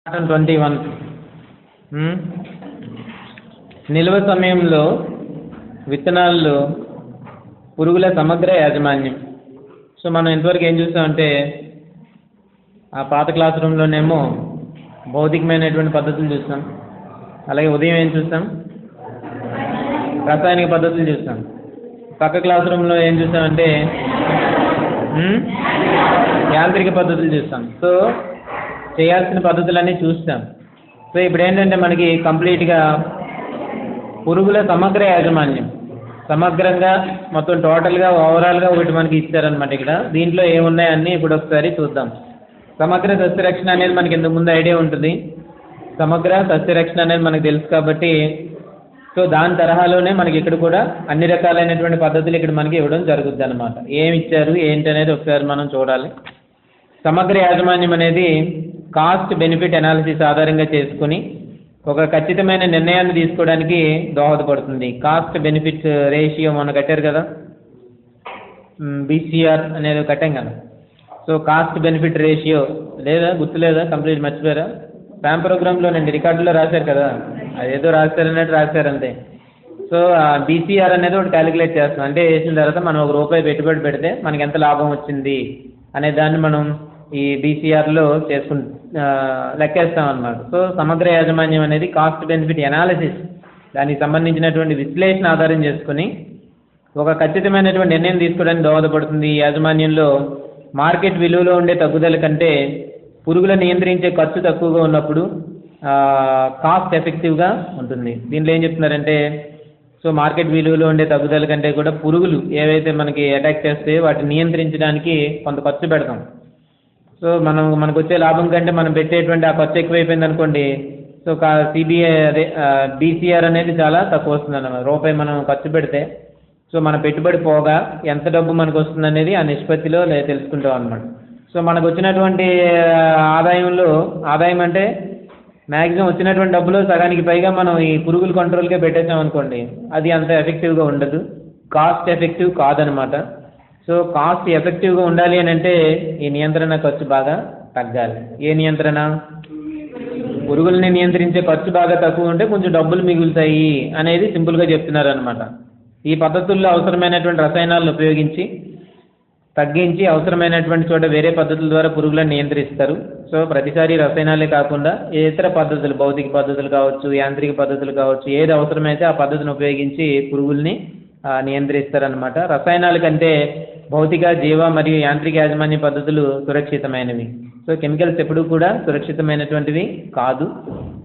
పాఠం 21 నిల్వ సమయంలో విత్తనాల్లో పురుగుల సమగ్ర యాజమాన్యం. సో మనం ఇంతవరకు ఏం చూసామంటే ఆ పాత క్లాస్ రూమ్లోనేమో భౌతికమైనటువంటి పద్ధతులు చూస్తాం, అలాగే ఉదయం ఏం చూస్తాం, రసాయనిక పద్ధతులు చూస్తాం. పక్క క్లాస్ రూమ్లో ఏం చూసామంటే యాంత్రిక పద్ధతులు చూస్తాం. సో చేయాల్సిన పద్ధతులన్నీ చూస్తాం. సో ఇప్పుడు ఏంటంటే మనకి కంప్లీట్గా పురుగుల సమగ్ర యాజమాన్యం, సమగ్రంగా మొత్తం టోటల్గా ఓవరాల్గా ఒకటి మనకి ఇచ్చారనమాట. ఇక్కడ దీంట్లో ఏమున్నాయన్నీ ఇప్పుడు ఒకసారి చూద్దాం. సమగ్ర సస్యరక్షణ అనేది మనకి ఇంతకు ముందు ఐడియా ఉంటుంది. సమగ్ర సస్యరక్షణ అనేది మనకు తెలుసు కాబట్టి సో దాని తరహాలోనే మనకి ఇక్కడ కూడా అన్ని రకాలైనటువంటి పద్ధతులు ఇక్కడ మనకి ఇవ్వడం జరుగుద్ది అనమాట. ఏమి ఇచ్చారు ఏంటి అనేది ఒకసారి మనం చూడాలి. సమగ్ర యాజమాన్యం అనేది కాస్ట్ బెనిఫిట్ అనాలిసిస్ ఆధారంగా చేసుకుని ఒక ఖచ్చితమైన నిర్ణయాన్ని తీసుకోవడానికి దోహదపడుతుంది. కాస్ట్ బెనిఫిట్ రేషియో మొన్న కట్టారు కదా, బీసీఆర్ అనేది కట్టాం కదా. సో కాస్ట్ బెనిఫిట్ రేషియో లేదా గుర్తులేదా, కంప్లీట్ మర్చిపోయారా? ప్యామ్ ప్రోగ్రాంలోనండి, రికార్డులో రాశారు కదా, అదేదో రాశారన్నట్టు రాశారంతే. సో బీసీఆర్ అనేది ఒకటి క్యాలిక్యులేట్ చేస్తాం. అంటే వేసిన తర్వాత మనం ₹1 పెట్టుబడి పెడితే మనకి ఎంత లాభం వచ్చింది అనే దాన్ని మనం ఈ బీసీఆర్లో లెక్కేస్తాం అన్నమాట. సో సమగ్ర యాజమాన్యం అనేది కాస్ట్ బెనిఫిట్ అనాలిసిస్, దానికి సంబంధించినటువంటి విశ్లేషణ ఆధారం చేసుకుని ఒక ఖచ్చితమైనటువంటి నిర్ణయం తీసుకోవడానికి దోహదపడుతుంది. ఈ యాజమాన్యంలో మార్కెట్ విలువలో ఉండే తగ్గుదల కంటే పురుగుల నియంత్రించే ఖర్చు తక్కువగా ఉన్నప్పుడు కాస్ట్ ఎఫెక్టివ్గా ఉంటుంది. దీంట్లో ఏం చెప్తున్నారంటే సో మార్కెట్ విలువలో ఉండే తగ్గుదల కంటే కూడా పురుగులు ఏవైతే మనకి అటాక్ చేస్తే వాటిని నియంత్రించడానికి కొంత ఖర్చు పెడతాం. సో మనకు వచ్చే లాభం కంటే మనం పెట్టేటువంటి ఆ ఖర్చు ఎక్కువైపోయింది అనుకోండి, సో బీసీఆర్ అనేది చాలా తక్కువ వస్తుంది అన్నమాట. ₹1 మనం ఖర్చు పెడితే సో మన పెట్టుబడి పోగా ఎంత డబ్బు మనకు వస్తుంది అనేది ఆ నిష్పత్తిలో తెలుసుకుంటాం అనమాట. సో మనకు వచ్చినటువంటి ఆదాయం అంటే మ్యాక్సిమం వచ్చినటువంటి డబ్బులో సగానికి పైగా మనం ఈ పురుగుల కంట్రోల్కే పెట్టేసాం అనుకోండి, అది అంత ఎఫెక్టివ్గా ఉండదు, కాస్ట్ ఎఫెక్టివ్ కాదనమాట. సో కాస్ట్ ఎఫెక్టివ్గా ఉండాలి అని అంటే ఈ నియంత్రణ ఖర్చు బాగా తగ్గాలి. ఏ నియంత్రణ? పురుగుల్ని నియంత్రించే ఖర్చు బాగా తక్కువ ఉంటే కొంచెం డబ్బులు మిగులుతాయి అనేది సింపుల్గా చెప్తున్నారు అనమాట. ఈ పద్ధతుల్లో అవసరమైనటువంటి రసాయనాలను ఉపయోగించి తగ్గించి అవసరమైనటువంటి చోట వేరే పద్ధతుల ద్వారా పురుగులను నియంత్రిస్తారు. సో ప్రతిసారి రసాయనాలే కాకుండా ఇతర పద్ధతులు, భౌతిక పద్ధతులు కావచ్చు, యాంత్రిక పద్ధతులు కావచ్చు, ఏది అవసరమైతే ఆ పద్ధతిని ఉపయోగించి పురుగుల్ని నియంత్రిస్తారనమాట. రసాయనాల కంటే భౌతిక, జీవ మరియు యాంత్రిక యాజమాన్య పద్ధతులు సురక్షితమైనవి. సో కెమికల్స్ ఎప్పుడూ కూడా సురక్షితమైనటువంటివి కాదు.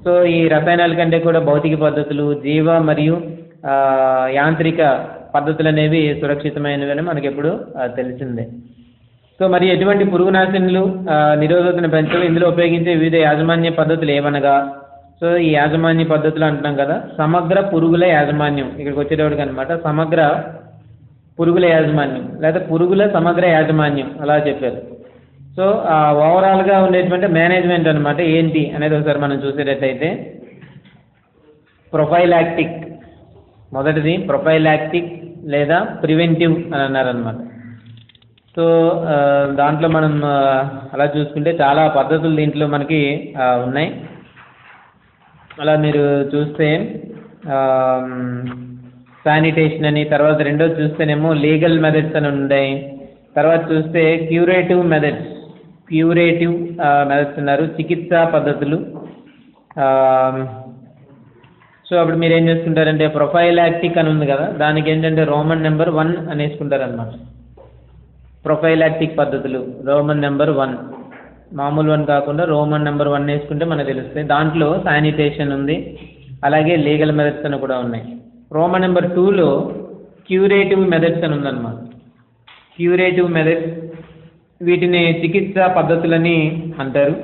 సో ఈ రసాయనాల కంటే కూడా భౌతిక పద్ధతులు, జీవ మరియు యాంత్రిక పద్ధతులు అనేవి సురక్షితమైనవి అని మనకి ఎప్పుడు తెలిసిందే. సో మరి ఎటువంటి పురుగునాశినులు నిరోధకతను పెంచవు, ఇందులో ఉపయోగించే వివిధ యాజమాన్య పద్ధతులు ఏమనగా, సో ఈ యాజమాన్య పద్ధతులు అంటున్నాం కదా, సమగ్ర పురుగుల యాజమాన్యం ఇక్కడికి వచ్చేటప్పటికి అనమాట. సమగ్ర పురుగుల యాజమాన్యం లేదా పురుగుల సమగ్ర యాజమాన్యం అలా చెప్పారు. సో ఓవరాల్గా ఉండేటువంటి మేనేజ్మెంట్ అనమాట ఏంటి అనేది ఒకసారి మనం చూసేటట్టయితే ప్రొఫైలాక్టిక్, మొదటిది ప్రొఫైలాక్టిక్ లేదా ప్రివెంటివ్ అని అన్నారనమాట. సో దాంట్లో మనం అలా చూసుకుంటే చాలా పద్ధతులు దీంట్లో మనకి ఉన్నాయి. అలా మీరు చూస్తే శానిటేషన్ అని, తర్వాత రెండోది చూస్తేనేమో లీగల్ మెథడ్స్ అని ఉన్నాయి, తర్వాత చూస్తే క్యూరేటివ్ మెథడ్స్ ఉన్నారు, చికిత్సా పద్ధతులు. సో అప్పుడు మీరు ఏం చేసుకుంటారంటే ప్రొఫైలాక్టిక్ అని ఉంది కదా, దానికి ఏంటంటే రోమన్ నెంబర్ 1 అని వేసుకుంటారనమాట. ప్రొఫైలాక్టిక్ పద్ధతులు రోమన్ నెంబర్ 1, మామూలు 1 కాకుండా రోమన్ నెంబర్ 1 వేసుకుంటే మనకు తెలుస్తాయి. దాంట్లో శానిటేషన్ ఉంది, అలాగే లీగల్ మెథడ్స్ అని కూడా ఉన్నాయి. రోమన్ నెంబర్ 2లో క్యూరేటివ్ మెథడ్స్ అని ఉందన్నమాట. క్యూరేటివ్ మెథడ్స్, వీటిని చికిత్సా పద్ధతులని అంటారు.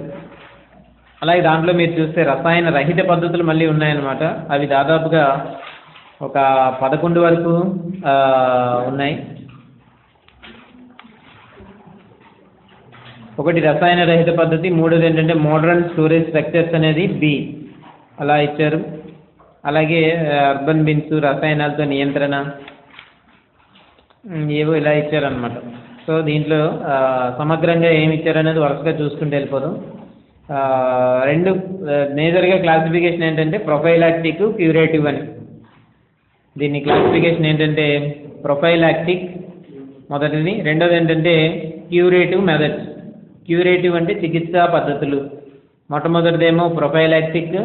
అలాగే దాంట్లో మీరు చూస్తే రసాయన రహిత పద్ధతులు మళ్ళీ ఉన్నాయన్నమాట. అవి దాదాపుగా ఒక 11 వరకు ఉన్నాయి. ఒకటి రసాయన రహిత పద్ధతి, మూడోది ఏంటంటే మోడర్న్ స్టోరేజ్ స్ట్రక్చర్స్ అనేది బి అలా ఇచ్చారు. అలాగే అర్బన్ బిన్స్, రసాయనాలతో నియంత్రణ, ఏవో ఇలా ఇచ్చారనమాట. సో దీంట్లో సమగ్రంగా ఏమి ఇచ్చారనేది వరుసగా చూసుకుంటూ వెళ్ళిపోదాం. రెండు మేజర్గా క్లాసిఫికేషన్ ఏంటంటే ప్రొఫైలాక్టిక్, క్యూరేటివ్ అని. దీని క్లాసిఫికేషన్ ఏంటంటే ప్రొఫైలాక్టిక్ మొదటిది, రెండోది ఏంటంటే క్యూరేటివ్ మెథడ్స్. క్యూరేటివ్ అంటే చికిత్సా పద్ధతులు. మొట్టమొదటిదేమో ప్రొఫైలాక్టిక్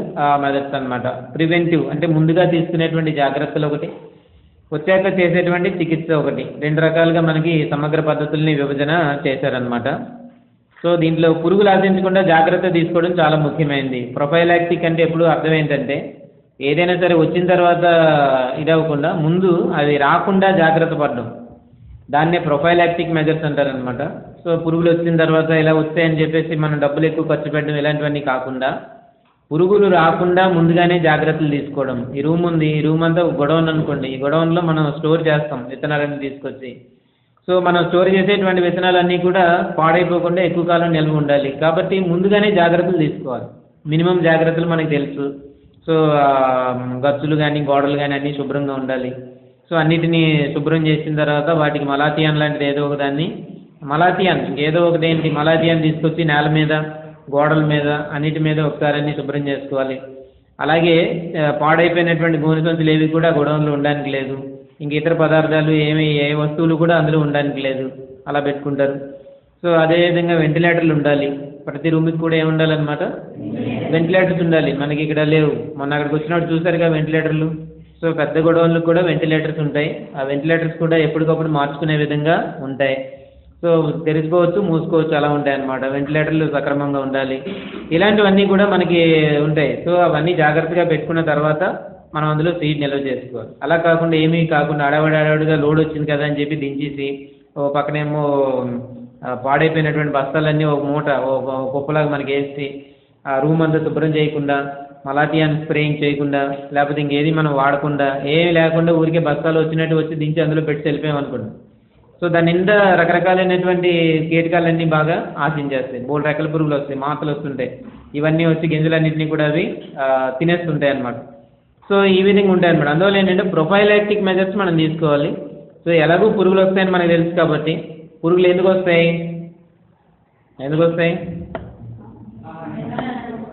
మెథడ్స్ అన్నమాట. ప్రివెంటివ్ అంటే ముందుగా తీసుకునేటువంటి జాగ్రత్తలు ఒకటి, వచ్చాక చేసేటువంటి చికిత్స ఒకటి. రెండు రకాలుగా మనకి సమగ్ర పద్ధతుల్ని విభజన చేశారనమాట. సో దీంట్లో పురుగులు ఆశించకుండా జాగ్రత్త తీసుకోవడం చాలా ముఖ్యమైనది. ప్రొఫైలాక్టిక్ అంటే ఎప్పుడు అర్థం ఏంటంటే ఏదైనా సరే వచ్చిన తర్వాత ఇదవ్వకుండా ముందు అది రాకుండా జాగ్రత్త పడడం, దాన్నే ప్రొఫైలాక్టిక్ మెజర్స్ అంటారనమాట. సో పురుగులు వచ్చిన తర్వాత ఇలా వస్తాయని చెప్పేసి మనం డబ్బులు ఎక్కువ ఖర్చు పెట్టడం ఇలాంటివన్నీ కాకుండా పురుగులు రాకుండా ముందుగానే జాగ్రత్తలు తీసుకోవడం. ఈ రూమ్ ఉంది, ఈ రూమ్ అంతా గొడవన్ అనుకోండి, ఈ గొడవన్లో మనం స్టోర్ చేస్తాం విత్తనాలన్నీ తీసుకొచ్చి. సో మనం స్టోర్ చేసేటువంటి విత్తనాలన్నీ కూడా పాడైపోకుండా ఎక్కువ కాలం నిల్వ ఉండాలి. కాబట్టి ముందుగానే జాగ్రత్తలు తీసుకోవాలి. మినిమం జాగ్రత్తలు మనకు తెలుసు. సో గచ్చులు కానీ గోడలు కానీ అన్నీ శుభ్రంగా ఉండాలి. సో అన్నిటినీ శుభ్రం చేసిన తర్వాత వాటికి మలాథియాన్ లాంటిది ఏదో ఒక దాన్ని, మలాథియాన్ ఏదో ఒకటి ఏంటి మలాథియాన్ తీసుకొచ్చి నేల మీద గోడల మీద అన్నిటి మీద ఒకసారి అన్ని శుభ్రం చేసుకోవాలి. అలాగే పాడైపోయినటువంటి గోనె సంచులు ఏవి కూడా గొడవల్లో ఉండడానికి లేదు. ఇంక ఇతర పదార్థాలు ఏ వస్తువులు కూడా అందులో ఉండడానికి లేదు, అలా పెట్టుకుంటారు. సో అదేవిధంగా వెంటిలేటర్లు ఉండాలి. ప్రతి రూమ్కి కూడా ఏమి ఉండాలన్నమాట, వెంటిలేటర్స్ ఉండాలి. మనకి ఇక్కడ లేవు, మొన్న అక్కడికి వచ్చినప్పుడు చూసారుగా వెంటిలేటర్లు. సో పెద్ద గొడవలకు కూడా వెంటిలేటర్స్ ఉంటాయి. ఆ వెంటిలేటర్స్ కూడా ఎప్పటికప్పుడు మార్చుకునే విధంగా ఉంటాయి. సో తెరుచుకోవచ్చు, మూసుకోవచ్చు, అలా ఉంటాయి అన్నమాట. వెంటిలేటర్లు సక్రమంగా ఉండాలి. ఇలాంటివన్నీ కూడా మనకి ఉంటాయి. సో అవన్నీ జాగ్రత్తగా పెట్టుకున్న తర్వాత మనం అందులో సీడ్ నిల్వ చేసుకోవాలి. అలా కాకుండా ఏమీ కాకుండా అడవాడిగా లోడ్ వచ్చింది కదా అని చెప్పి దించేసి ఓ పక్కనేమో పాడైపోయినటువంటి బస్తాలన్నీ ఒక మూట ఒక కుప్పలాగా మనకి వేసి ఆ రూమ్ అంతా శుభ్రం చేయకుండా, మలాథియాన్ స్ప్రేయింగ్ చేయకుండా, లేకపోతే ఇంకేది మనం వాడకుండా, ఏమీ లేకుండా ఊరికే బస్తాలు వచ్చినట్టు వచ్చి దించి అందులో పెట్టి వెళ్ళిపోయాం అనుకోండి. సో దాని నిండా రకరకాలైనటువంటి కీటకాలన్నీ బాగా ఆశించేస్తాయి. బోల్ రెక్కల పురుగులు వస్తాయి, మాతలు వస్తుంటాయి. ఇవన్నీ వచ్చి గింజలన్నింటినీ కూడా అవి తినేస్తుంటాయి అన్నమాట. సో ఈ విధంగా ఉంటాయి అన్నమాట. అందువల్ల ఏంటంటే ప్రొఫైలాక్టిక్ మెజర్స్ మనం తీసుకోవాలి. సో ఎలాగో పురుగులు వస్తాయని మనకు తెలుసు కాబట్టి, పురుగులు ఎందుకు వస్తాయి,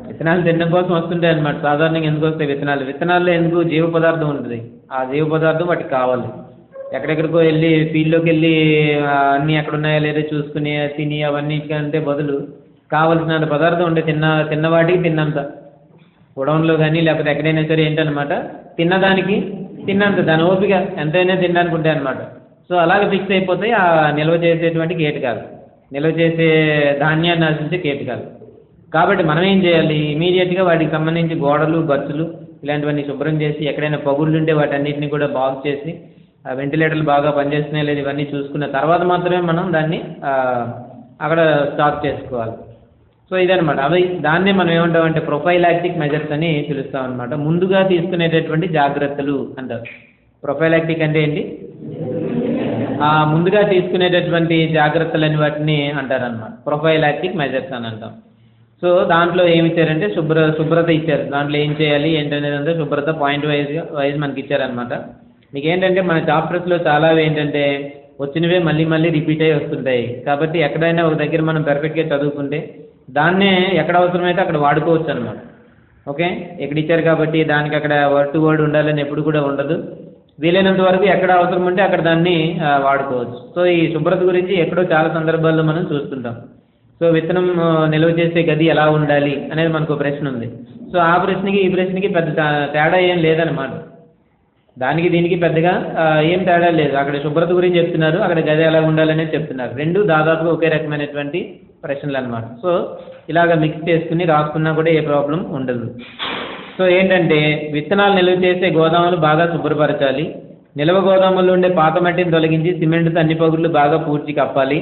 విత్తనాలు తినడం కోసం వస్తుంటాయి అన్నమాట. సాధారణంగా ఎందుకు వస్తాయి విత్తనాల్లో ఎందుకు జీవ పదార్థం ఉంటుంది. ఆ జీవ పదార్థం వాటికి కావాలి. ఎక్కడెక్కడికో వెళ్ళి ఫీల్డ్లోకి వెళ్ళి అన్నీ ఎక్కడ ఉన్నాయో లేదో చూసుకుని తిని అవన్నీ కంటే బదులు కావలసిన పదార్థం ఉండే తిన్న వాటికి తిన్నంత, గొడవన్లో కానీ లేకపోతే ఎక్కడైనా సరే ఏంటన్నమాట తిన్నదానికి తిన్నంత, దాని ఓపిక ఎంతైనా తినడానికి ఉంటాయి అన్నమాట. సో అలాగే ఫిక్స్ అయిపోతాయి ఆ నిల్వ చేసేటువంటి కీటకాలు, నిల్వ చేసే ధాన్యాన్ని ఆశించే కీటకాలు. కాబట్టి మనం ఏం చేయాలి, ఇమీడియట్గా వాటికి సంబంధించి గోడలు గచ్చులు ఇలాంటివన్నీ శుభ్రం చేసి, ఎక్కడైనా పగుళ్ళు ఉంటే వాటన్నిటిని కూడా బాగు చేసి, వెంటిలేటర్లు బాగా పనిచేస్తున్నాయి లేదు ఇవన్నీ చూసుకున్న తర్వాత మాత్రమే మనం దాన్ని అక్కడ స్టాప్ చేసుకోవాలి. సో ఇదనమాట. దాన్నే మనం ఏమంటామంటే ప్రొఫైలాక్టిక్ మెజర్స్ అని పిలుస్తాం అనమాట. ముందుగా తీసుకునేటటువంటి జాగ్రత్తలు అంటారు. ప్రొఫైలాక్టిక్ అంటే ఏంటి, ముందుగా తీసుకునేటటువంటి జాగ్రత్తలని వాటిని అంటారనమాట. ప్రొఫైలాక్టిక్ మెజర్స్ అని అంటాం. సో దాంట్లో ఏమి ఇచ్చారంటే శుభ్రత ఇచ్చారు. దాంట్లో ఏం చేయాలి ఏంటనేది అంటే శుభ్రత పాయింట్ వైజ్ మనకి ఇచ్చారనమాట. మీకు ఏంటంటే మన చాప్టర్స్లో చాలా ఏంటంటే వచ్చినవే మళ్ళీ మళ్ళీ రిపీట్ అయ్యి వస్తుంటాయి. కాబట్టి ఎక్కడైనా ఒక దగ్గర మనం పర్ఫెక్ట్గా చదువుకుంటే దాన్నే ఎక్కడ అవసరమైతే అక్కడ వాడుకోవచ్చు అనమాట. ఓకే, ఎక్కడ ఇచ్చారు కాబట్టి దానికి అక్కడ వర్డ్ టు వర్డ్ ఉండాలని ఎప్పుడు కూడా ఉండదు. వీలైనంత వరకు ఎక్కడ అవసరం ఉంటే అక్కడ దాన్ని వాడుకోవచ్చు. సో ఈ శుభ్రత గురించి ఎక్కడో చాలా సందర్భాల్లో మనం చూస్తుంటాం. సో విత్తనం నిల్వ చేసే గది ఎలా ఉండాలి అనేది మనకు ప్రశ్న ఉంది. సో ఆ ప్రశ్నకి ఈ ప్రశ్నకి పెద్ద తేడా ఏం లేదన్నమాట. దానికి దీనికి పెద్దగా ఏం తేడా లేదు. అక్కడ శుభ్రత గురించి చెప్తున్నారు, అక్కడ గది ఎలా ఉండాలనేది చెప్తున్నారు. రెండు దాదాపుగా ఒకే రకమైనటువంటి ప్రశ్నలు అన్నమాట. సో ఇలాగ మిక్స్ చేసుకుని రాసుకున్నా కూడా ఏ ప్రాబ్లం ఉండదు. సో ఏంటంటే విత్తనాలు నిల్వ చేసే గోదాములు బాగా శుభ్రపరచాలి. నిల్వ గోదాముల్లో ఉండే పాత మట్టిని తొలగించి సిమెంట్తో అన్ని పగుళ్ళు బాగా పూడ్చి కప్పాలి.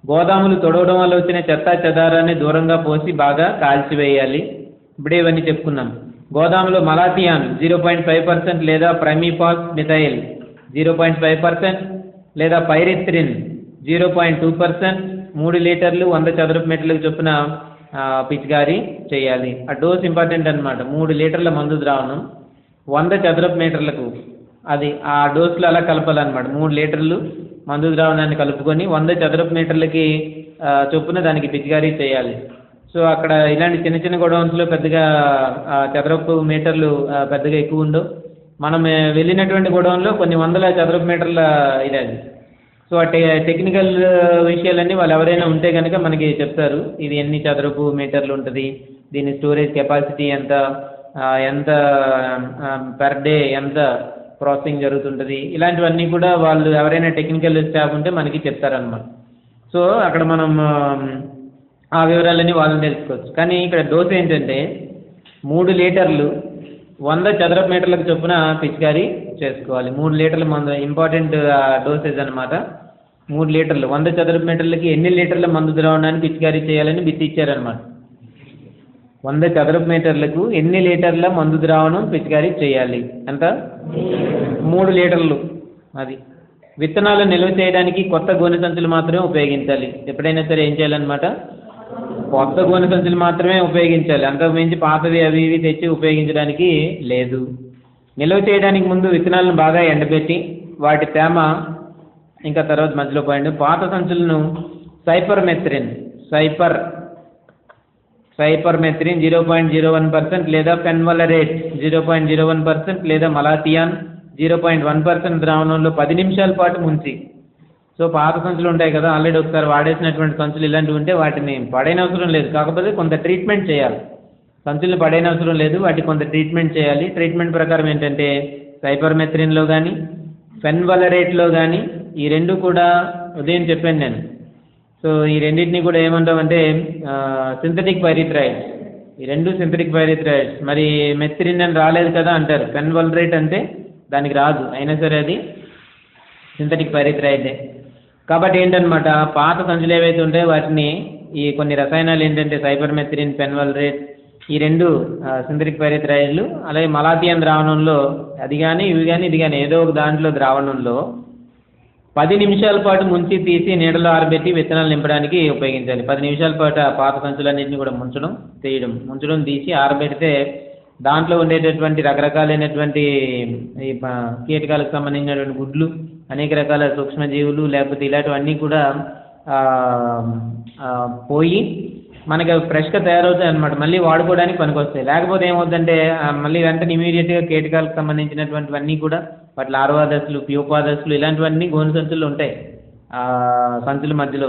గోదాములు తొడవడం వల్ల వచ్చిన చెత్త చెదారాన్ని దూరంగా పోసి బాగా కాల్చివేయాలి. ఇప్పుడే ఇవన్నీ చెప్పుకున్నాం. గోదాములో మలాథియాన్ 0.5% లేదా ప్రైమిఫాస్ మిథైల్ 0.5% లేదా పైరిథ్రిన్ 0.2%, 3 లీటర్లు 100 చదరపు మీటర్లకు చొప్పున పిచికారీ చేయాలి. ఆ డోస్ ఇంపార్టెంట్ అనమాట. 3 లీటర్ల మందు ద్రావణం 100 చదరపు మీటర్లకు, అది ఆ డోస్లో అలా కలపాలన్నమాట. 3 లీటర్లు మందు ద్రావణాన్ని కలుపుకొని 100 చదరపు మీటర్లకి చొప్పున దానికి పిచికారీ చేయాలి. సో అక్కడ ఇలాంటి చిన్న చిన్న గోడౌన్స్లో పెద్దగా చదరపు మీటర్లు పెద్దగా ఎక్కువ ఉండవు. మనం వెళ్ళినటువంటి గోడౌన్లో కొన్ని వందల చదరపు మీటర్ల ఇది అది. సో ఆ టెక్నికల్ విషయాలన్నీ వాళ్ళు ఎవరైనా ఉంటే కనుక మనకి చెప్తారు, ఇది ఎన్ని చదరపు మీటర్లు ఉంటుంది, దీని స్టోరేజ్ కెపాసిటీ ఎంత, ఎంత పర్ డే ఎంత ప్రాసెసింగ్ జరుగుతుంటుంది, ఇలాంటివన్నీ కూడా వాళ్ళు ఎవరైనా టెక్నికల్ స్టాఫ్ ఉంటే మనకి చెప్తారనమాట. సో అక్కడ మనం ఆ వివరాలన్నీ వాళ్ళని తెలుసుకోవచ్చు. కానీ ఇక్కడ డోస్ ఏంటంటే 3 లీటర్లు 100 చదరపు మీటర్లకు చొప్పున పిచికారీ చేసుకోవాలి. 3 లీటర్ల మందు ఇంపార్టెంట్ డోసేజ్ అనమాట. 3 లీటర్లు 100 చదరపు మీటర్లకి ఎన్ని లీటర్ల మందు ద్రావణాన్ని పిచికారీ చేయాలని బిత్తి ఇచ్చారనమాట. 100 చదరపు మీటర్లకు ఎన్ని లీటర్ల మందు ద్రావణం పిచికారీ చేయాలి ఎంత? 3 లీటర్లు. అది విత్తనాలు నిల్వ చేయడానికి కొత్త గోనె సంచులు మాత్రమే ఉపయోగించాలి. ఎప్పుడైనా సరే ఏం చేయాలన్నమాట, కొత్త గోనె సంచులు మాత్రమే ఉపయోగించాలి. అంతకు మించి పాతవి అవి ఇవి తెచ్చి ఉపయోగించడానికి లేదు. నిల్వ చేయడానికి ముందు విత్తనాలను బాగా ఎండబెట్టి వాటి తేమ, ఇంకా తర్వాత మధ్యలో పాయింట్, పాత సంచులను సైపర్మెత్రిన్ 0.01% లేదా ఫెన్వలరేట్ 0.01% లేదా మలాథియాన్ 0.1% ద్రావణంలో 10 నిమిషాల పాటు ముంచి. సో పాత సంచులు ఉంటాయి కదా, ఆల్రెడీ ఒకసారి వాడేసినటువంటి సంచులు ఇలాంటివి ఉంటే వాటిని పడైనవసరం లేదు, కాకపోతే కొంత ట్రీట్మెంట్ చేయాలి. సంచులను పడైనవసరం లేదు, వాటికి కొంత ట్రీట్మెంట్ చేయాలి. ట్రీట్మెంట్ ప్రకారం ఏంటంటే సైపర్మెత్రిన్లో కానీ ఫెన్వలరేట్లో కానీ, ఈ రెండు కూడా ఉదయం చెప్పాను నేను. సో ఈ రెండింటిని కూడా ఏమంటామంటే సింథటిక్ పైరిథ్రాయిడ్స్. ఈ రెండు సింథటిక్ పైరిథ్రాయిడ్స్. మరి మెత్రిన్ అని రాలేదు కదా అంటారు, ఫెన్వలరేట్ అంటే దానికి రాదు, అయినా సరే అది సింథటిక్ పైరిథ్రాయిడే. కాబట్టి ఏంటనమాట, పాత సంచులు ఏవైతే ఉంటాయో వాటిని ఈ కొన్ని రసాయనాలు ఏంటంటే సైపర్మెత్రిన్, ఫెన్వలరేట్, ఈ రెండు సింథటిక్ పైరిథ్రాయిడ్లు, అలాగే మలాథియాన్ ద్రావణంలో అది కానీ ఇవి కానీ ఇది కానీ ఏదో ఒక దాంట్లో ద్రావణంలో 10 నిమిషాల పాటు ముంచి తీసి నీడలో ఆరబెట్టి విత్తనాలు నింపడానికి ఉపయోగించాలి. 10 నిమిషాల పాటు ఆ పాత సంచులన్నింటినీ కూడా ముంచడం తీసి ఆరబెడితే దాంట్లో ఉండేటటువంటి రకరకాలైనటువంటి ఈ కీటకాలకు సంబంధించినటువంటి గుడ్లు, అనేక రకాల సూక్ష్మజీవులు లేకపోతే ఇలాంటివన్నీ కూడా పోయి మనకి ఫ్రెష్గా తయారవుతాయి అన్నమాట. మళ్ళీ వాడుకోవడానికి పనికొస్తాయి. లేకపోతే ఏమవుతుందంటే మళ్ళీ వెంటనే ఇమీడియట్గా కీటకాలకు సంబంధించినటువంటివన్నీ కూడా వాటి లార్వా దశలు, ప్యూపా దశలు ఇలాంటివన్నీ గోనె సంచులు ఉంటాయి. సంచుల మధ్యలో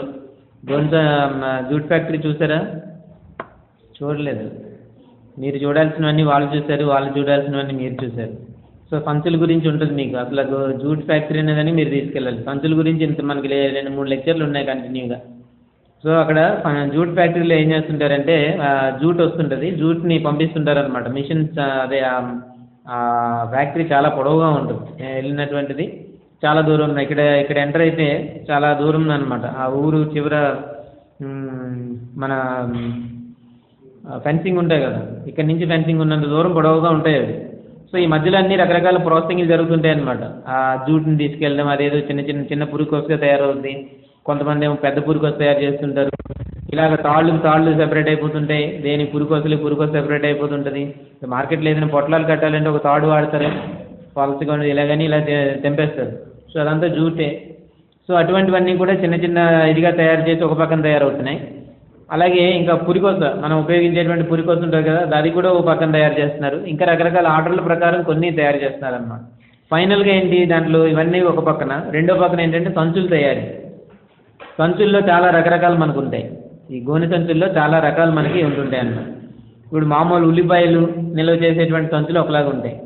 జూట్ ఫ్యాక్టరీ చూసారా? చూడలేదు. మీరు చూడాల్సినవన్నీ వాళ్ళు చూశారు, వాళ్ళు చూడాల్సినవన్నీ మీరు చూశారు. సో సంచుల గురించి ఉంటుంది మీకు. అసలు జూట్ ఫ్యాక్టరీ అనేదని మీరు తీసుకెళ్ళాలి. సంచుల గురించి ఇంత మనకి 2-3 లెక్చర్లు ఉన్నాయి కంటిన్యూగా. సో అక్కడ జూట్ ఫ్యాక్టరీలో ఏం చేస్తుంటారంటే జూట్ వస్తుంటుంది, జూట్ని పంపిస్తుంటారనమాట మిషన్స్. అదే ఫ్యాక్టరీ చాలా పొడవుగా ఉంటుంది. వెళ్ళినటువంటిది చాలా దూరం. ఇక్కడ ఎంటర్ అయితే చాలా దూరం అనమాట. ఆ ఊరు చివర మన ఫెన్సింగ్ ఉంటాయి కదా, ఇక్కడ నుంచి ఫెన్సింగ్ ఉన్నంత దూరం పొడవుగా ఉంటాయి అవి. సో ఈ మధ్యలో అన్ని రకరకాల ప్రాసెసింగ్లు జరుగుతుంటాయి అనమాట. ఆ జూట్ని తీసుకెళ్ళడం, అదేదో చిన్న పురుకోసగా తయారవుతుంది. కొంతమంది ఏమో పెద్ద పురుకోస తయారు చేస్తుంటారు. ఇలాగ తాళ్ళు సెపరేట్ అయిపోతుంటాయి. దేని పురుకోస సెపరేట్ అయిపోతుంటుంది. మార్కెట్లో ఏదైనా పొట్లాలు కట్టాలంటే ఒక తాడు వాడతారు, పలసగా ఇలాగని ఇలా తెంపేస్తారు. సో అదంతా జూటే. సో అటువంటివన్నీ కూడా చిన్న ఇదిగా తయారు చేసి ఒక పక్కన తయారవుతున్నాయి. అలాగే ఇంకా పురికోస, మనం ఉపయోగించేటువంటి పురికోస ఉంటుంది కదా, అది కూడా ఒక పక్కన తయారు చేస్తున్నారు. ఇంకా రకరకాల ఆర్డర్ల ప్రకారం కొన్ని తయారు చేస్తున్నారు అన్నమాట. ఫైనల్గా ఏంటి, దాంట్లో ఇవన్నీ ఒక పక్కన, రెండో పక్కన ఏంటంటే సంచులు తయారీ. సంచుల్లో చాలా రకరకాలు మనకు ఉంటాయి. ఈ గోనె సంచుల్లో చాలా రకాలు మనకి ఉంటుంటాయి అన్నమాట. ఇప్పుడు మామూలు ఉల్లిపాయలు నిల్వ చేసేటువంటి సంచులు ఒకలాగా ఉంటాయి.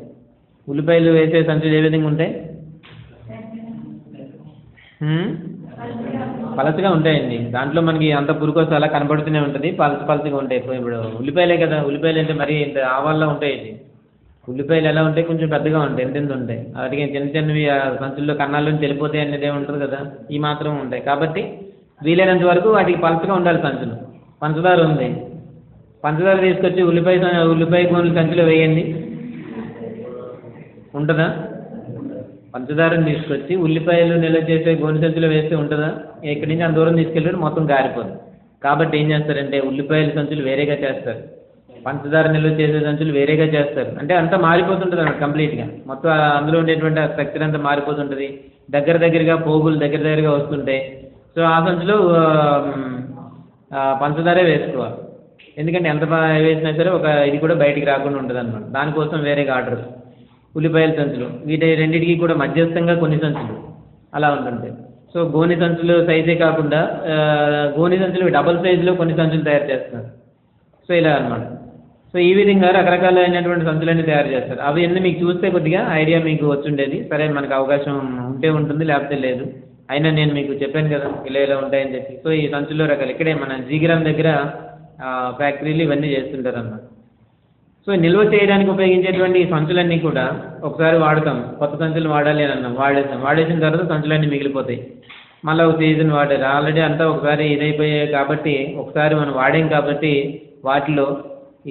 ఉల్లిపాయలు వేసే సంచులు ఏ విధంగా ఉంటాయి? పలసగా ఉంటాయండి. దాంట్లో మనకి అంత పురుకోస అలా కనబడుతూనే ఉంటుంది, పలసగా ఉంటాయి. ఇప్పుడు ఉల్లిపాయలే కదా, ఉల్లిపాయలు అంటే మరీ ఇంత ఆవాల్లో ఉంటాయండి. ఉల్లిపాయలు ఎలా ఉంటాయి, కొంచెం పెద్దగా ఉంటాయి, ఎంత ఉంటాయి. వాటికి చిన్నవి సంచుల్లో కన్నాల్లోంచి వెళ్ళిపోతాయి అనేది ఏముంటుంది కదా, ఈ మాత్రం ఉంటాయి. కాబట్టి వీలైనంత వరకు వాటికి పలసగా ఉండాలి సంచులు. పంచదార ఉంది, పంచదార తీసుకొచ్చి ఉల్లిపాయ గోనెల సంచులో వేయండి, ఉంటుందా? పంచదారని తీసుకొచ్చి ఉల్లిపాయలు నిల్వ చేసే గోనె సంచులో వేస్తే ఉంటుందా? ఇక్కడి నుంచి అంత దూరం తీసుకెళ్ళి మొత్తం గారిపోదు. కాబట్టి ఏం చేస్తారంటే ఉల్లిపాయల సంచులు వేరేగా చేస్తారు, పంచదార నిల్వ చేసే సంచులు వేరేగా చేస్తారు. అంటే అంతా మారిపోతుంటుంది అన్నమాట కంప్లీట్గా. మొత్తం అందులో ఉండేటువంటి స్ట్రక్చర్ అంతా మారిపోతుంటుంది. దగ్గరగా పోగులు దగ్గరగా వస్తుంటాయి. సో ఆ సంచులో పంచదారే వేసుకోవాలి. ఎందుకంటే ఎంత వేసినా సరే ఒక ఇది కూడా బయటికి రాకుండా ఉంటుంది అనమాట. దానికోసం వేరేగా ఆర్డర్. ఉల్లిపాయల సంచులు వీటి రెండింటికి కూడా మధ్యస్థంగా కొన్ని సంచులు అలా ఉంటుంటాయి. సో గోని సంచులు సైజే కాకుండా గోని సంచులు డబుల్ సైజులో కొన్ని సంచులు తయారు చేస్తున్నారు. సో ఇలా అనమాట. సో ఈ విధంగా రకరకాలైనటువంటి సంచులన్నీ తయారు చేస్తారు. అవి అన్నీ మీకు చూస్తే కొద్దిగా ఐడియా మీకు వచ్చుండేది. సరే మనకు అవకాశం ఉంటే ఉంటుంది, లేకపోతే లేదు. అయినా నేను మీకు చెప్పాను కదా ఇలా ఇలా ఉంటాయని చెప్పి. సో ఈ సంచుల్లో రకాలు ఇక్కడే మన జీగ్రామ్ దగ్గర ఫ్యాక్టరీలు ఇవన్నీ చేస్తుంటారు అన్నమాట. సో నిల్వ చేయడానికి ఉపయోగించేటువంటి ఈ సంచులన్నీ కూడా ఒకసారి వాడతాం, కొత్త సంచులు వాడాలి అని అన్నాం, వాడేసిన తర్వాత సంచులన్నీ మిగిలిపోతాయి. మళ్ళీ ఒక సీజన్ వాడారు, ఆల్రెడీ అంతా ఒకసారి ఇదైపోయాయి కాబట్టి ఒకసారి మనం వాడాం కాబట్టి వాటిలో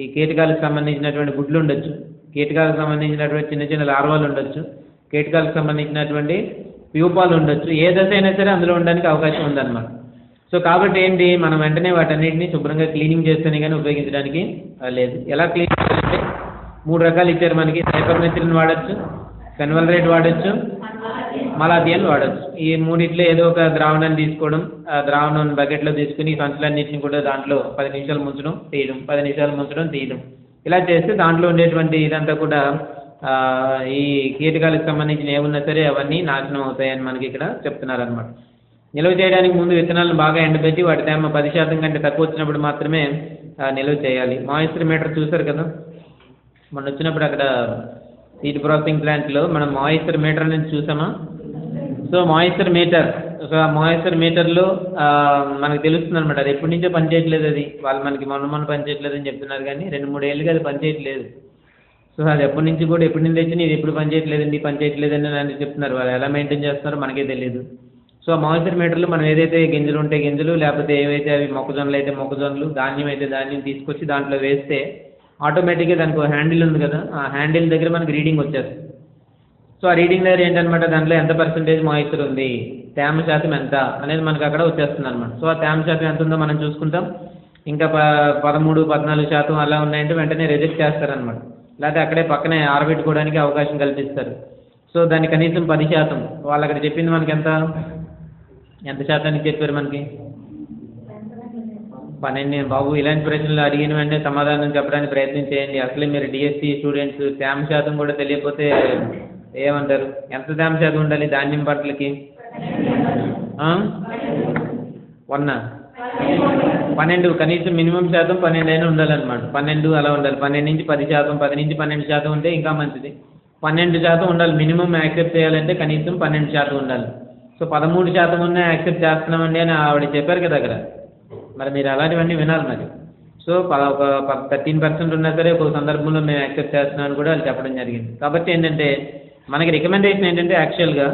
ఈ కీటకాలకు సంబంధించినటువంటి గుడ్లు ఉండొచ్చు, కీటకాలకు సంబంధించినటువంటి చిన్న చిన్న లార్వాలు ఉండొచ్చు, కీటకాలకు సంబంధించినటువంటి ప్యూపాలు ఉండొచ్చు. ఏ దశ అయినా సరే అందులో ఉండడానికి అవకాశం ఉందన్నమాట. సో కాబట్టి ఏంటి, మనం వెంటనే వాటన్నిటిని శుభ్రంగా క్లీనింగ్ చేస్తేనే కానీ ఉపయోగించడానికి లేదు. ఎలా క్లీన్ చేయాలంటే 3 రకాలు ఇచ్చారు మనకి. సైపర్మెథ్రిన్ వాడచ్చు, ఫెన్వల్రేట్ వాడచ్చు, మలాథియన్ వాడచ్చు. ఈ మూడిట్లో ఏదో ఒక ద్రావణాన్ని తీసుకోవడం, ఆ ద్రావణం బకెట్లో తీసుకుని సంచులన్నింటిని కూడా దాంట్లో 10 నిమిషాలు ముంచడం తీయడం, 10 నిమిషాలు ముంచడం తీయడం. ఇలా చేస్తే దాంట్లో ఉండేటువంటి ఇదంతా కూడా ఈ కీటకాలకు సంబంధించిన ఏమున్నా సరే అవన్నీ నాశనం అవుతాయని మనకి ఇక్కడ చెప్తున్నారు అనమాట. నిల్వ చేయడానికి ముందు విత్తనాలను బాగా ఎండబెట్టి వాటి తేమ 10% కంటే తక్కువ వచ్చినప్పుడు మాత్రమే నిల్వ చేయాలి. మాయిశ్చర్ మీటర్ చూసారు కదా మొన్న వచ్చినప్పుడు అక్కడ సీడ్ ప్రాసెసింగ్ ప్లాంట్లో మనం మాయిశ్చర్ మీటర్ అనేది చూసామా. సో మాయిశ్చర్ మీటర్లో మనకు తెలుస్తుంది అనమాట. అది ఎప్పటి నుంచో పనిచేయట్లేదు, అది వాళ్ళు మనకి మొన్న పనిచేయట్లేదు అని చెప్తున్నారు, కానీ 2-3 ఏళ్ళుగా అది పనిచేయట్లేదు. సో అది ఎప్పటి నుంచి తెచ్చి ఇది ఎప్పుడు పనిచేయట్లేదని అని చెప్తున్నారు. వాళ్ళు ఎలా మెయింటైన్ చేస్తున్నారో మనకే తెలియదు. సో మాయిశ్చర్ మీటర్లో మనం ఏదైతే గింజలు ఉంటే గింజలు, లేకపోతే ఏవైతే అవి మొక్కజొన్నలు అయితే మొక్కజొన్నలు, ధాన్యం అయితే ధాన్యం తీసుకొచ్చి దాంట్లో వేస్తే ఆటోమేటిక్గా దానికి హ్యాండిల్ ఉంది కదా, ఆ హ్యాండిల్ దగ్గర మనకి రీడింగ్ వచ్చేస్తుంది. సో ఆ రీడింగ్ దగ్గర ఏంటనమాట, దాంట్లో ఎంత పర్సెంటేజ్ మాయిశ్చర్ ఉంది, తేమ శాతం ఎంత అనేది మనకు అక్కడ వచ్చేస్తుంది అనమాట. సో ఆ తేమ శాతం ఎంత ఉందో మనం చూసుకుంటాం. ఇంకా 13-14% అలా ఉన్నాయంటే వెంటనే రిజెక్ట్ చేస్తారనమాట. లేకపోతే అక్కడే పక్కనే ఆరబెట్టుకోవడానికి అవకాశం కల్పిస్తారు. సో దాన్ని కనీసం 10%, వాళ్ళు అక్కడ చెప్పింది మనకి ఎంత శాతానికి చెప్పారు మనకి 12. బాబు ఇలాంటి ప్రశ్నలు అడిగిన వెంటనే సమాధానం చెప్పడానికి ప్రయత్నం చేయండి. అసలే మీరు డిఎస్సి స్టూడెంట్స్, తేమ శాతం కూడా తెలియకపోతే ఏమంటారు. ఎంత తేమ శాతం ఉండాలి ధాన్యం పంటలకి? 12, కనీసం మినిమం శాతం 12 అయినా ఉండాలన్నమాట. 12 అలా ఉండాలి. 12 నుంచి 10%, 10 నుంచి 12% ఉంటే ఇంకా మంచిది. 12% ఉండాలి మినిమం. యాక్సెప్ట్ చేయాలంటే కనీసం 12% ఉండాలి. సో 13% ఉన్నా యాక్సెప్ట్ చేస్తున్నామండి అని ఆవిడ చెప్పారు కదా అక్కడ. మరి మీరు అలాంటివన్నీ వినాలి మరి. సో ఒక 13% ఉన్నా సరే ఒక సందర్భంలో మేము యాక్సెప్ట్ చేస్తున్నామని కూడా వాళ్ళు చెప్పడం జరిగింది. కాబట్టి ఏంటంటే మనకి రికమెండేషన్ ఏంటంటే యాక్చువల్గా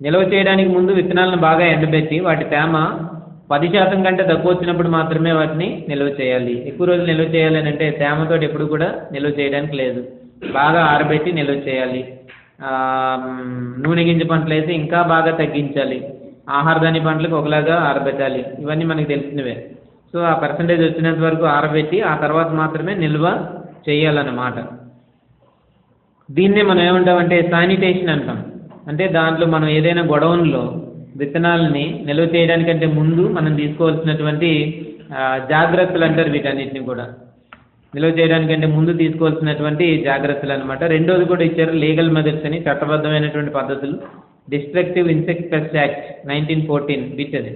నిల్వ చేయడానికి ముందు విత్తనాలను బాగా ఎండబెట్టి వాటి తేమ 10% కంటే తక్కువ వచ్చినప్పుడు మాత్రమే వాటిని నిల్వ చేయాలి. ఎక్కువ రోజులు నిల్వ చేయాలి అని అంటే తేమతో ఎప్పుడు కూడా నిల్వ చేయడానికి లేదు. బాగా ఆరబెట్టి నిల్వ చేయాలి. నూనె గింజ పంటలు అయితే ఇంకా బాగా తగ్గించాలి. ఆహార ధాన్య పంటలకు ఒకలాగా ఆరబెట్టాలి. ఇవన్నీ మనకు తెలిసినవే. సో ఆ పర్సంటేజ్ వచ్చినంత వరకు ఆరబెట్టి ఆ తర్వాత మాత్రమే నిల్వ చేయాలన్నమాట. దీన్నే మనం ఏమంటామంటే శానిటేషన్ అంటాం. అంటే దాంట్లో మనం ఏదైనా గొడవల్లో విత్తనాలని నిల్వ చేయడానికంటే ముందు మనం తీసుకోవాల్సినటువంటి జాగ్రత్తలు అంటారు వీటన్నిటిని కూడా. నిల్వ చేయడానికంటే ముందు తీసుకోవాల్సినటువంటి జాగ్రత్తలు అనమాట. రెండోది కూడా ఇచ్చారు, లీగల్ మెథడ్స్ అని, చట్టబద్ధమైనటువంటి పద్ధతులు. Destructive insect pest act 1914 which అది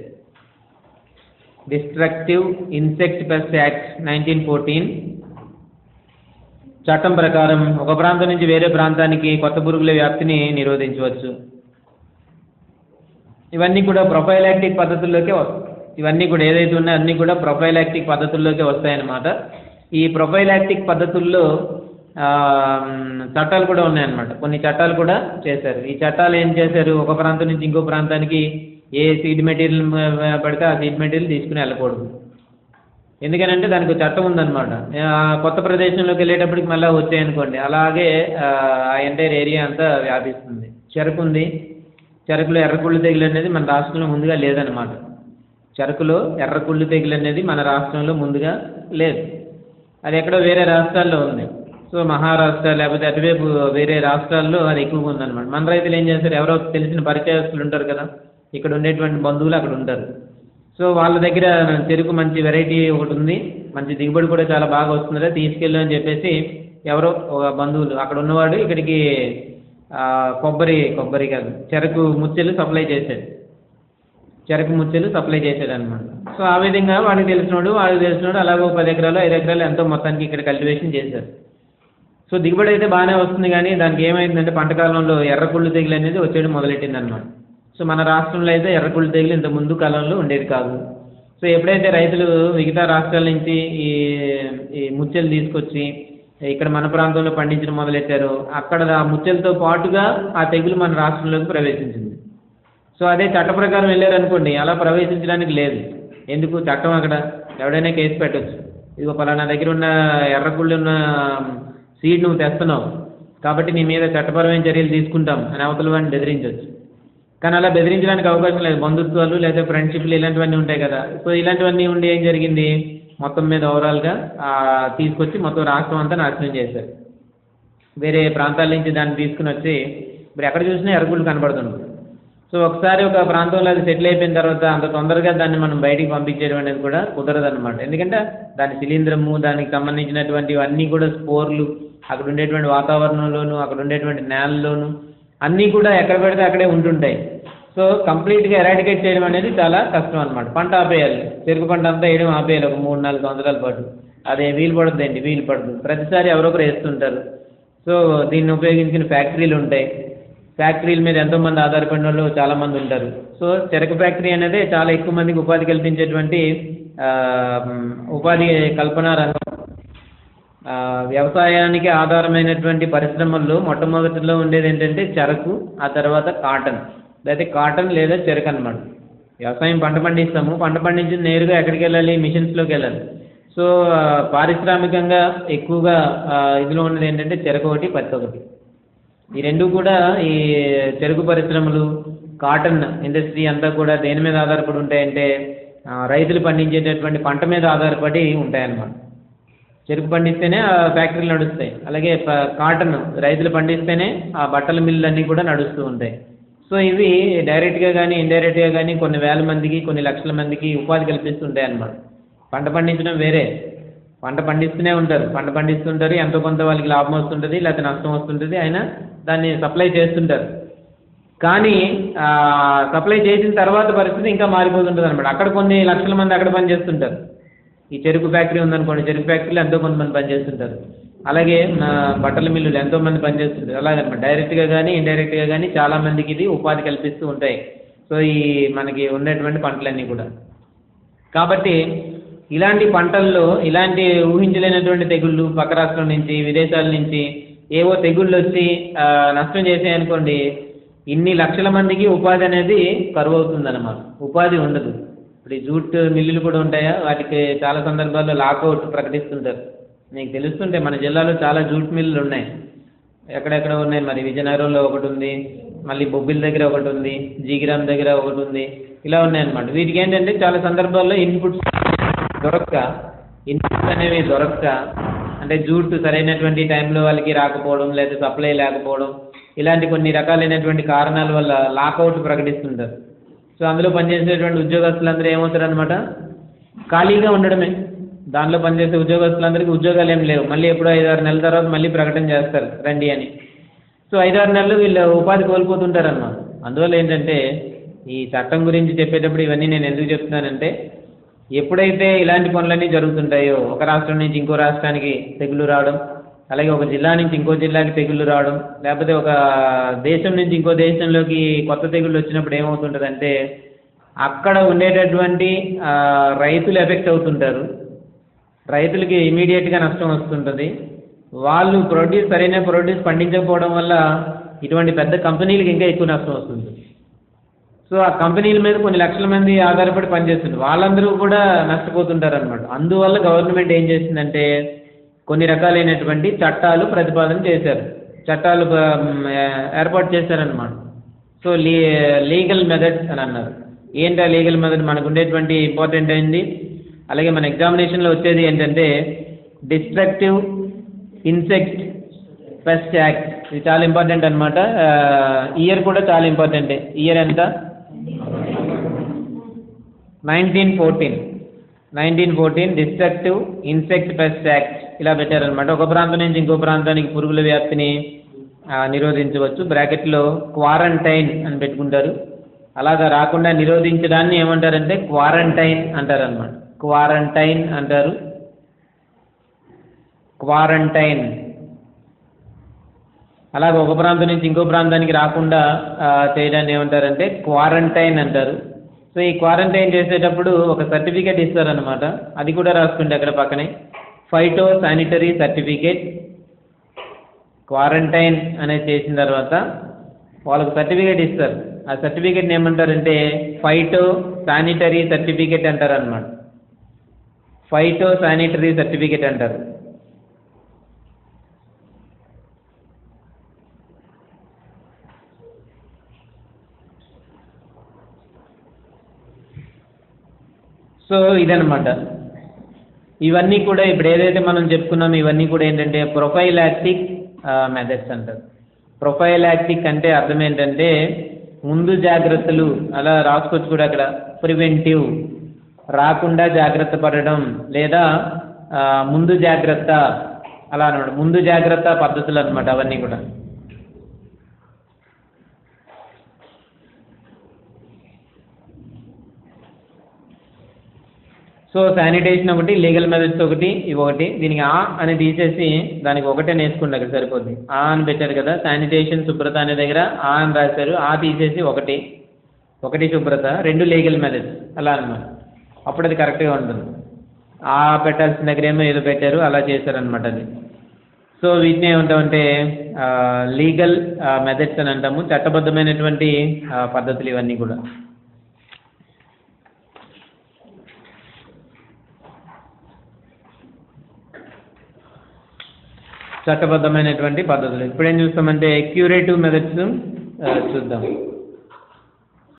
డిస్ట్రక్టివ్ ఇన్సెక్ట్ పెస్ట్ యాక్ట్ 1914 చట్టం ప్రకారం ఒక ప్రాంతం నుంచి వేరే ప్రాంతానికి కొత్త పురుగుల వ్యాప్తిని నిరోధించవచ్చు. ఇవన్నీ కూడా ప్రొఫైలాక్టిక్ పద్ధతుల్లోకే వస్తాయి. ఇవన్నీ కూడా ఏదైతే ఉన్నాయో అన్నీ కూడా ప్రొఫైలాక్టిక్ పద్ధతుల్లోకే వస్తాయన్నమాట. ఈ ప్రొఫైలాక్టిక్ పద్ధతుల్లో చట్టాలు కూడా ఉన్నాయన్నమాట. కొన్ని చట్టాలు కూడా చేశారు. ఈ చట్టాలు ఏం చేశారు, ఒక ప్రాంతం నుంచి ఇంకో ప్రాంతానికి ఏ సీడ్ మెటీరియల్ పడితే ఆ సీడ్ మెటీరియల్ తీసుకుని వెళ్ళకూడదు. ఎందుకనంటే దానికి చట్టం ఉందన్నమాట. కొత్త ప్రదేశంలోకి వెళ్ళేటప్పటికి మళ్ళీ వచ్చాయనుకోండి, అలాగే ఆ ఎంటైర్ ఏరియా అంతా వ్యాపిస్తుంది. చెరుకు ఉంది, చెరుకులో ఎర్రకుళ్ళు తెగులు అనేది మన రాష్ట్రంలో ముందుగా లేదన్నమాట. చెరుకులో ఎర్రకుళ్ళు తెగులు అనేది మన రాష్ట్రంలో ముందుగా లేదు. అది ఎక్కడో వేరే రాష్ట్రాల్లో ఉంది. సో మహారాష్ట్ర లేకపోతే అటువైపు వేరే రాష్ట్రాల్లో అది ఎక్కువగా ఉందన్నమాట. మన రైతులు ఏం చేస్తారు, ఎవరో తెలిసిన పరిచయస్తులు ఉంటారు కదా, ఇక్కడ ఉండేటువంటి బంధువులు అక్కడ ఉంటారు. సో సో వాళ్ళ దగ్గర చెరుకు మంచి వెరైటీ ఒకటి ఉంది, మంచి దిగుబడి కూడా చాలా బాగా వస్తుందా, తీసుకెళ్ళు అని చెప్పేసి ఎవరో ఒక బంధువులు అక్కడ ఉన్నవాడు ఇక్కడికి కొబ్బరి కాదు చెరకు ముచ్చెలు సప్లై చేశాడు, చెరకు ముచ్చెలు సప్లై చేశాడు అనమాట. సో ఆ విధంగా వాడికి తెలిసినోడు అలాగే 10 ఎకరాలు 5 ఎకరాలు ఎంతో మొత్తానికి ఇక్కడ కల్టివేషన్ చేశారు. సో దిగుబడి అయితే బాగానే వస్తుంది, కానీ దానికి ఏమైందంటే పంట కాలంలో ఎర్రకుళ్ళు తెగులు అనేది వచ్చేయడం మొదలెట్టింది అనమాట. సో మన రాష్ట్రంలో అయితే ఎర్రకుళ్ళు తెగులు ఇంత ముందు కాలంలో ఉండేది కాదు. సో ఎప్పుడైతే రైతులు మిగతా రాష్ట్రాల నుంచి ఈ ముచ్చెలు తీసుకొచ్చి ఇక్కడ మన ప్రాంతంలో పండించడం మొదలెట్టారో అక్కడ ఆ ముచ్చెలతో పాటుగా ఆ తెగులు మన రాష్ట్రంలోకి ప్రవేశించింది. సో అదే చట్ట ప్రకారం వెళ్ళారనుకోండి, అలా ప్రవేశించడానికి లేదు. ఎందుకు? చట్టం అక్కడ ఎవడైనా కేసు పెట్టవచ్చు. ఇదిగో పలానా దగ్గర ఉన్న ఎర్రకుళ్ళు ఉన్న సీడ్ నువ్వు తెస్తున్నావు కాబట్టి నీ మీద చట్టపరమైన చర్యలు తీసుకుంటాం అని అవతల వాడిని బెదిరించవచ్చు. కానీ అలా బెదిరించడానికి అవకాశం లేదు. బంధుత్వాలు లేదా ఫ్రెండ్షిప్లు ఇలాంటివన్నీ ఉంటాయి కదా. సో ఇలాంటివన్నీ ఉండి ఏం జరిగింది, మొత్తం మీద ఓవరాల్గా తీసుకొచ్చి మొత్తం రాష్ట్రం అంతా నాశనం చేశారు. వేరే ప్రాంతాల నుంచి దాన్ని తీసుకుని వచ్చి ఇప్పుడు ఎక్కడ చూసినా ఎర్రకుళ్ళు కనబడుతుంది. సో ఒకసారి ఒక ప్రాంతంలో అది సెటిల్ అయిపోయిన తర్వాత అంత తొందరగా దాన్ని మనం బయటికి పంపించేయడం అనేది కూడా కుదరదు అనమాట. ఎందుకంటే దాని శిలీంధ్రము, దానికి సంబంధించినటువంటివి అన్నీ కూడా స్పోర్లు అక్కడ ఉండేటువంటి వాతావరణంలోను అక్కడ ఉండేటువంటి నేలలోను అన్నీ కూడా ఎక్కడ పెడితే అక్కడే ఉంటుంటాయి. సో కంప్లీట్గా ఎరాడికేట్ చేయడం అనేది చాలా కష్టం అనమాట. పంట ఆపేయాలి, చెరుకు పంట అంతా వేయడం ఆపేయాలి ఒక 3-4 సంవత్సరాల పాటు. అదే వీలు పడదు. ప్రతిసారి ఎవరొకరు వేస్తుంటారు. సో దీన్ని ఉపయోగించిన ఫ్యాక్టరీలు ఉంటాయి. ఫ్యాక్టరీల మీద ఎంతోమంది ఆధారపడిన వాళ్ళు చాలామంది ఉంటారు. సో చెరకు ఫ్యాక్టరీ అనేది చాలా ఎక్కువ మందికి ఉపాధి కల్పించేటువంటి ఉపాధి కల్పనా రంగం. వ్యవసాయానికి ఆధారమైనటువంటి పరిశ్రమల్లో మొట్టమొదటిలో ఉండేది ఏంటంటే చెరకు, ఆ తర్వాత కాటన్ లేదా చెరకు అనమాట. వ్యవసాయం పంట పండిస్తాము, పంట పండించి నేరుగా ఎక్కడికి వెళ్ళాలి, మిషన్స్లోకి వెళ్ళాలి. సో పారిశ్రామికంగా ఎక్కువగా ఇదిలో ఉన్నది ఏంటంటే చెరకు ఒకటి, పత్తి ఒకటి. ఈ రెండు కూడా ఈ చెరకు పరిశ్రమలు, కాటన్ ఇండస్ట్రీ అంతా కూడా దేని మీద ఆధారపడి ఉంటాయంటే రైతులు పండించేటటువంటి పంట మీద ఆధారపడి ఉంటాయన్నమాట. చెరుకు పండిస్తేనే ఆ ఫ్యాక్టరీలు నడుస్తాయి. అలాగే కాటన్ రైతులు పండిస్తేనే ఆ బట్టల మిల్లులు అన్నీ కూడా నడుస్తూ ఉంటాయి. సో ఇవి డైరెక్ట్గా కానీ ఇండైరెక్ట్గా కానీ కొన్ని వేల మందికి, కొన్ని లక్షల మందికి ఉపాధి కల్పిస్తుంటాయి అన్నమాట. పంట పండించడం వేరే, పంట పండిస్తుంటారు, ఎంతో కొంత వాళ్ళకి లాభం వస్తుంటుంది, లేకపోతే నష్టం వస్తుంటుంది, అయినా దాన్ని సప్లై చేస్తుంటారు. కానీ సప్లై చేసిన తర్వాత పరిస్థితి ఇంకా మారిపోతుంటుంది అనమాట. అక్కడ కొన్ని లక్షల మంది అక్కడ పనిచేస్తుంటారు. ఈ చెరుకు ఫ్యాక్టరీ ఉందనుకోండి, చెరుకు ఫ్యాక్టరీలో ఎంతో కొంతమంది పనిచేస్తుంటారు. అలాగే బట్టల మిల్లులు ఎంతోమంది పనిచేస్తుంటారు. అలాగనమాట డైరెక్ట్గా కానీ ఇండైరెక్ట్గా కానీ చాలామందికి ఇది ఉపాధి కల్పిస్తూ ఉంటాయి. సో ఈ మనకి ఉండేటువంటి పంటలన్నీ కూడా. కాబట్టి ఇలాంటి పంటల్లో ఇలాంటి ఊహించలేనటువంటి తెగుళ్ళు పక్క రాష్ట్రం నుంచి, విదేశాల నుంచి ఏవో తెగుళ్ళు వచ్చి నష్టం చేసాయనుకోండి, ఇన్ని లక్షల మందికి ఉపాధి అనేది కరువు అవుతుందన్నమాట. ఉపాధి ఉండదు. ఇప్పుడు ఈ జూట్ మిల్లులు కూడా ఉంటాయా, వాటికి చాలా సందర్భాల్లో లాకౌట్ ప్రకటిస్తుంటారు. మీకు తెలుస్తుంటే మన జిల్లాలో చాలా జూట్ మిల్లులు ఉన్నాయి. ఎక్కడెక్కడ ఉన్నాయి మరి, విజయనగరంలో ఒకటి ఉంది, మళ్ళీ బొబ్బిలి దగ్గర ఒకటి ఉంది, జీగిరామ్ దగ్గర ఒకటి ఉంది, ఇలా ఉన్నాయన్నమాట. వీటికి ఏంటంటే చాలా సందర్భాల్లో ఇన్పుట్స్ అనేవి దొరక్క, అంటే జూట్ సరైనటువంటి టైంలో వాళ్ళకి రాకపోవడం, లేదా సప్లై లేకపోవడం, ఇలాంటి కొన్ని రకాలైనటువంటి కారణాల వల్ల లాకౌట్ ప్రకటిస్తుంటారు. సో అందులో పనిచేసేటువంటి ఉద్యోగస్తులందరూ ఏమవుతారనమాట, ఖాళీగా ఉండడమే. దానిలో పనిచేసే ఉద్యోగస్తులందరికీ ఉద్యోగాలు ఏం లేవు. మళ్ళీ ఎప్పుడో 5-6 నెలల తర్వాత మళ్ళీ ప్రకటన చేస్తారు రండి అని. సో 5-6 నెలలు వీళ్ళు ఉపాధి కోల్పోతుంటారన్నమాట. అందువల్ల ఏంటంటే ఈ చట్టం గురించి చెప్పేటప్పుడు ఇవన్నీ నేను ఎందుకు చెప్తున్నానంటే, ఎప్పుడైతే ఇలాంటి పనులన్నీ జరుగుతుంటాయో, ఒక రాష్ట్రం నుంచి ఇంకో రాష్ట్రానికి తెగుళ్ళు రావడం, అలాగే ఒక జిల్లా నుంచి ఇంకో జిల్లాకి తెగుళ్ళు రావడం, లేకపోతే ఒక దేశం నుంచి ఇంకో దేశంలోకి కొత్త తెగుళ్ళు వచ్చినప్పుడు ఏమవుతుంటుందంటే అక్కడ ఉండేటటువంటి రైతులు ఎఫెక్ట్ అవుతుంటారు. రైతులకి ఇమీడియట్గా నష్టం వస్తుంటుంది. వాళ్ళు సరైన ప్రొడ్యూస్ పండించకపోవడం వల్ల ఇటువంటి పెద్ద కంపెనీలకు ఇంకా ఎక్కువ నష్టం వస్తుంది. సో ఆ కంపెనీల మీద కొన్ని లక్షల మంది ఆధారపడి పనిచేస్తున్నారు, వాళ్ళందరూ కూడా నష్టపోతుంటారు అనమాట. అందువల్ల గవర్నమెంట్ ఏం చేసిందంటే కొన్ని రకాలైనటువంటి చట్టాలు ప్రతిపాదన చేశారు, చట్టాలు ఏర్పాటు చేశారనమాట. సో లీగల్ మెథడ్స్ అని అన్నారు. ఏంటా లీగల్ మెథడ్? మనకు ఉండేటువంటి ఇంపార్టెంట్ అయింది. అలాగే మన ఎగ్జామినేషన్లో వచ్చేది ఏంటంటే డిస్ట్రక్టివ్ ఇన్సెక్ట్ పెస్ట్ యాక్ట్. ఇది చాలా ఇంపార్టెంట్ అనమాట. ఇయర్ కూడా చాలా ఇంపార్టెంటే. ఇయర్ ఎంత? 1914 డిస్ట్రక్టివ్ ఇన్సెక్ట్ పెస్ట్ యాక్ట్ ఇలా పెట్టారనమాట. ఒక ప్రాంతం నుంచి ఇంకో ప్రాంతానికి పురుగుల వ్యాప్తిని నిరోధించవచ్చు. బ్రాకెట్లో క్వారంటైన్ అని పెట్టుకుంటారు. అలాగా రాకుండా నిరోధించడాన్ని ఏమంటారంటే క్వారంటైన్ అంటారు అనమాట. క్వారంటైన్ అంటారు. క్వారంటైన్. అలాగే ఒక ప్రాంతం నుంచి ఇంకో ప్రాంతానికి రాకుండా చేయడాన్ని ఏమంటారంటే క్వారంటైన్ అంటారు. సో ఈ క్వారంటైన్ చేసేటప్పుడు ఒక సర్టిఫికేట్ ఇస్తారనమాట. అది కూడా రాసుకుంటే అక్కడ పక్కనే ఫైటో శానిటరీ సర్టిఫికేట్. క్వారంటైన్ అనేది చేసిన తర్వాత వాళ్ళకు సర్టిఫికేట్ ఇస్తారు. ఆ సర్టిఫికేట్ని ఏమంటారంటే ఫైటో శానిటరీ సర్టిఫికేట్ అంటారు అనమాట. ఫైటో శానిటరీ సర్టిఫికేట్ అంటారు. సో ఇదనమాట. ఇవన్నీ కూడా ఇప్పుడు ఏదైతే మనం చెప్పుకున్నామో ఇవన్నీ కూడా ఏంటంటే ప్రొఫైలాక్టిక్ మెథడ్స్ అంటారు. ప్రొఫైలాక్టిక్ అంటే అర్థం ఏంటంటే ముందు జాగ్రత్తలు, అలా రాసుకోవచ్చు కూడా అక్కడ. ప్రివెంటివ్ రాకుండా జాగ్రత్త పడడం, లేదా ముందు జాగ్రత్త అలా అనమాట. ముందు జాగ్రత్త పద్ధతులు అనమాట అవన్నీ కూడా. సో శానిటేషన్ ఒకటి, లీగల్ మెథడ్స్ ఒకటి, ఇవి ఒకటి. దీనికి ఆ అని తీసేసి దానికి ఒకటే నేర్చుకోండి, అక్కడ సరిపోద్ది. ఆ అని పెట్టారు కదా, శానిటేషన్ శుభ్రత అనే దగ్గర ఆ అని రాశారు. ఆ తీసేసి ఒకటి శుభ్రత, 2 లీగల్ మెథడ్స్ అలా అన్నమాట. అప్పుడు అది కరెక్ట్గా ఉంటుంది. ఆ పెట్టాల్సిన దగ్గర ఏమో ఏదో పెట్టారు, అలా చేశారనమాట అది. సో వీటిని ఏమంటామంటే లీగల్ మెథడ్స్ అని అంటాము. చట్టబద్ధమైనటువంటి పద్ధతులు ఇవన్నీ కూడా. చట్టబద్ధమైనటువంటి పద్ధతులు. ఇప్పుడేం చూస్తామంటే క్యూరేటివ్ మెథడ్స్ చూద్దాం.